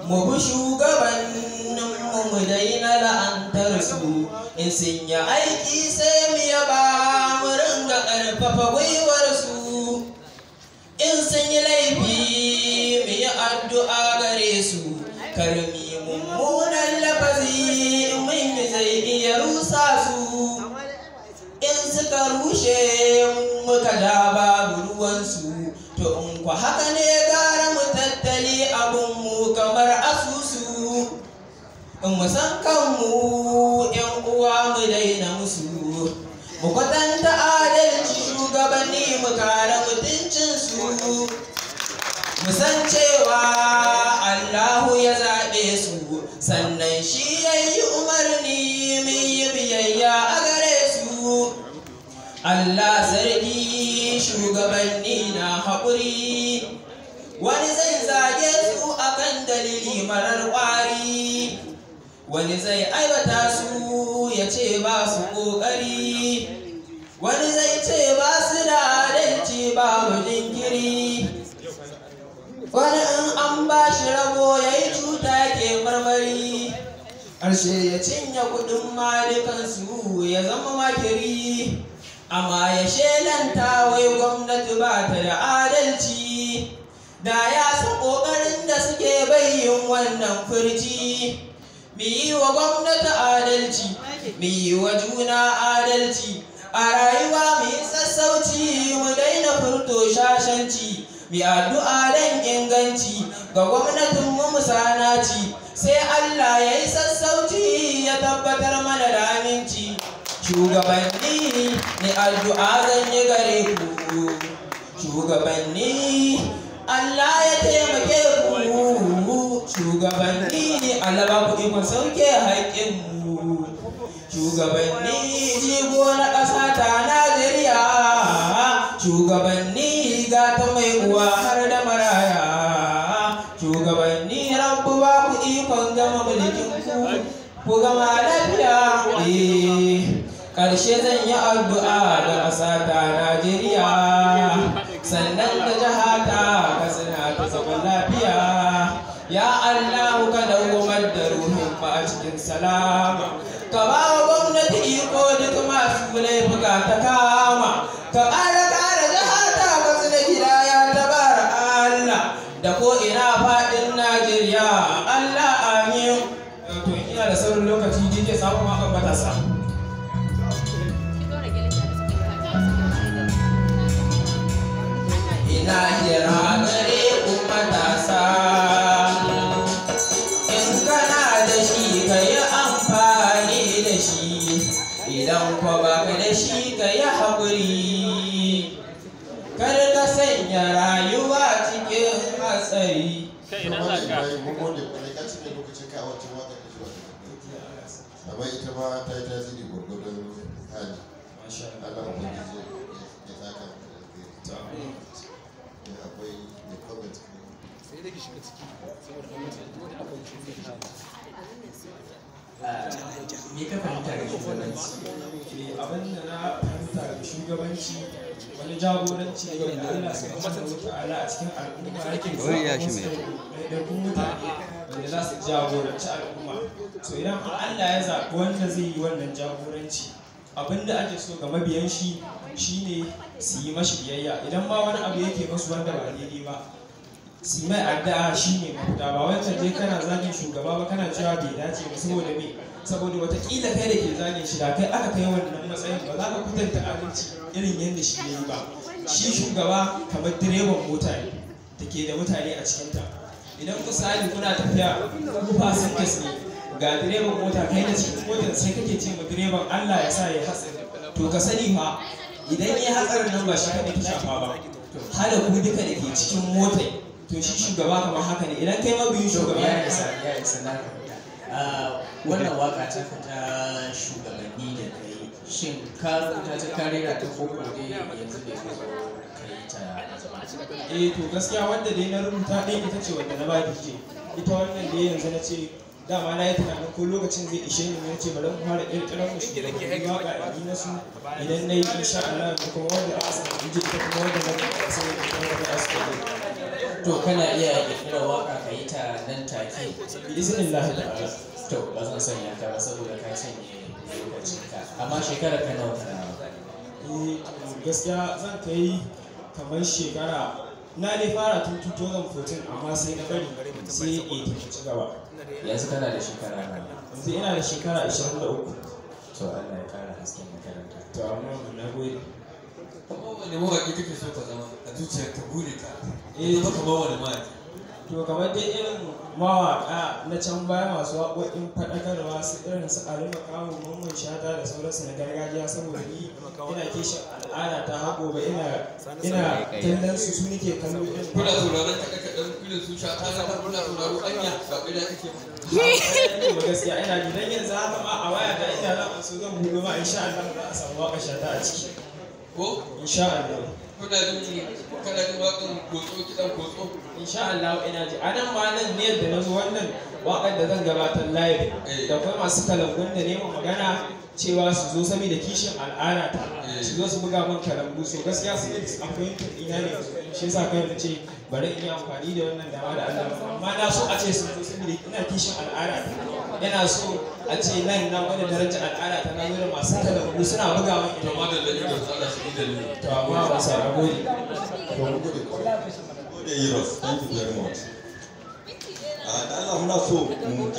mu bi shugabanninmu mu daina la'antar su, in sun yi aiki sai mu yaba mu ringa ƙarfafa gwiwar su, in sun yi laifi mu yi addu'a gare su, kar mu yi mummunan lafazi in mun yi zai iya rusa su, in suka rushe muka ja babu ruwansu, to in kwa haka ne gara mu tattali abinmu kamar asusu, in mu san kanmu yan uwa mu daina musu, mu kwatanta adalci shugabanni mu kare mutuncinsu, mu san cewa Allahu ya zaɓe su, sannan shi ya yi umarni mu yi biyayya a gare su. Allah sarki shugabanni na haƙuri, wani zai zage su akan dalili marar ƙwari, wani zai aibata su ya ce ba su ƙoƙari, wani zai ce ba su da adalci babu jinkiri, wani in an ba shi rabo ya yi cuta ke marmari, ƙarshe ya cinye kuɗin malikansu ya zama makiri, amma ya shelanta wai gwamnati ba ta da adalci, da ya san ƙoƙarin da suke bayyin wannan furci. Mu yi wa gwamnati adalci, mu yi wa juna adalci, a rayuwa mu yi sassauci, mu daina furto shashanci, mu addu'a don inganci ga gwamnatinmu mu sanaci, sai Allah ya yi sassauci ya tabbatar mana da aminci. Shugabanni ne addu'a zan yi gare ku, shugabanni Allah ya taimake ku, shugabanni Allah ba ku ikon sauke haƙƙinmu, shugabanni jigo na ƙasa ta Najeriya, shugabanni gata mai uwa har da maraya, shugabanni Rabbu ba ku ikon gama mulkin ku gama lafiya. Ƙarshe zan yi addu'a ga ƙasa ta Najeriya, sannan da jiha ta Katsina ta zaman lafiya. Ya Allah ka dawwamar da ruhin ba a cikin salama, ka ba wa gwamnati iko duk masu laifuka ta kama, ka ƙara jiha ta Katsina gida ya tabara Allah, da ko ina faɗin Najeriya Allah amin. To ina da sauran lokaci jike samun makon matasa. Ina kira gare ku matasa, in kana da shi ka yi amfani da shi, idan kwa baka da shi ka yi haƙuri, kar ka sanya rayuwa cikin hatsari. Amma ita ma ta yi tasiri gwargwadon hali. Allah ubangiji ya saka akwai da comment sai da shiga ciki saboda me ka fahimta da shugabanci? Abin da na fahimta da shugabanci wani jagoranci ne wanda Allah subhanahu wa ta'ala a cikin al'umma yake ɗaiɗaikun mutane wanda za su jagoranci al'umma. So idan Allah ya zaɓi wanda zai yi wannan jagoranci, abin da ake so ga mabiyan shi shine su yi mashi biyayya. Idan ma wani abu yake masu wanda ba daidai ba, su mai addu'a shine mafita, ba wancan je kana zagin shugaba ba kana cewa bai dace ba. Saboda me? Saboda watakila kai da ke zagin shi da kai aka kai wannan matsayin ba za ka kwatanta adalci irin yadda shi ya yi ba. Shi shugaba kamar direban mota ne da ke da mutane a cikinta. Idan misali kuna tafiya ku fasinjas ne, ga direban mota kai da cikin motar sai kake ce ma direban Allah ya sa ya hatsari, to ka sani fa idan ya hatsarin nan ba shi kaɗai ta shafa ba, hada ku duka da ke cikin motar, to shi shugaba kamar haka ne. Idan kai mabiyin shugaba ya isa na wannan waka ta fita shugabanni da kai, shin ka rubuta ta karera ta koko dai yanzu da kai ta azama? To gaskiya wanda dai na rubuta ɗaya ita ce wanda na ba DJ. Ita wannan dai yanzu na ce dama na yi tunanin ko lokacin zai ishe ni, na ce bari mu fara ƙirƙirar mu shi da waka na su, idan na yi insha Allah kuma wanda aka samu DJ ita kuma wanda na sai da kuma wanda aka to kana iya kirkirar waka ka yi ta nan take Bismillah ta'ala. to ba zan sanya ka ba saboda ka cinye lokacin ka amma shekarar ka nawa kana Gaskiya zan kai kamar shekara na dai fara tun 2014 amma sai na bari sai 18 ci gaba. yanzu kana da shekara nawa Yanzu ina da shekara 23. to Allah ya kara hasken makaranta To amma na gode. Kuma wani mawaƙi kake so ka zama a zuciyar ka bude ka? Zama kamar wani mawaƙi. To kamar dai irin mawaƙa na can baya masu waƙoƙin faɗakarwa su irin su Alima Kawu, Mamman Shata da sauransu na gargajiya saboda ni ina kishin al'ada ta haƙo ba ina kallon su nake kallo irin. Kuna sauraron kaɗan irin su Shata na kuna sauraro anya ba ƙarya kake ba. Ba gaskiya ina ji dan yanzu haka ma a waya ta ina za so zan buɗe ma insha Allah za a samu waƙar Shata a ciki. Ko? Insha Allah. Kana jin waƙan kotso kiɗan kotso? Insha Allah ina ji a nan ma nan ne da na zo wannan waƙar da zan gabatar live da kuma masu kalangun da neman magana cewa su zo saboda kishin al'ada ta su zo su buga min kalangu so gaskiya su yi disappointed ina ne shi yasa kai na ce bari in yi amfani da wannan dama da Allah amma na so a ce su zo saboda ina kishin al'ada ta yana so a ce nan na wani darajar al'ada ta na zo da masu kalangu suna buga min ita ma da dalilin Allah shi dalilin to amma ba sa gode Heroes, thank you very much. Allah muna so mu